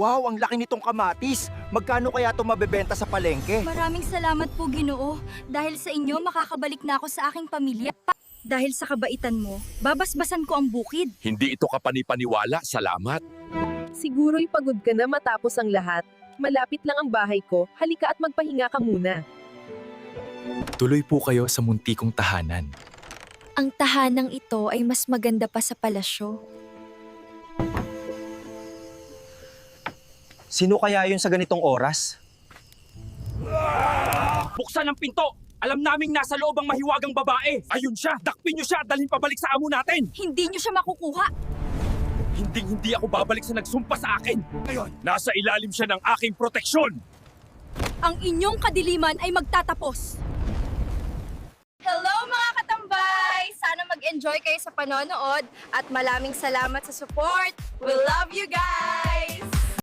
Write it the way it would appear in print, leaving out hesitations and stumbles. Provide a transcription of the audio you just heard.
Wow, ang laki nitong kamatis. Magkano kaya ito mabebenta sa palengke? Maraming salamat po, Ginoo. Dahil sa inyo, makakabalik na ako sa aking pamilya. Dahil sa kabaitan mo, babasbasan ko ang bukid. Hindi ito kapanipaniwala, salamat. Siguro'y pagod ka na matapos ang lahat. Malapit lang ang bahay ko, halika at magpahinga ka muna. Tuloy po kayo sa munti kong tahanan. Ang tahanang ito ay mas maganda pa sa palasyo. Sino kaya yun sa ganitong oras? Buksan ang pinto! Alam naming nasa loob ang mahiwagang babae! Ayun siya! Dakpin niyo siya at dalhin pabalik sa amo natin! Hindi nyo siya makukuha. Hindi ako babalik sa nagsumpa sa akin! Ngayon, nasa ilalim siya ng aking proteksyon! Ang inyong kadiliman ay magtatapos. Hello mga katambay! Sana mag-enjoy kayo sa panonood at maraming salamat sa support. We love you guys!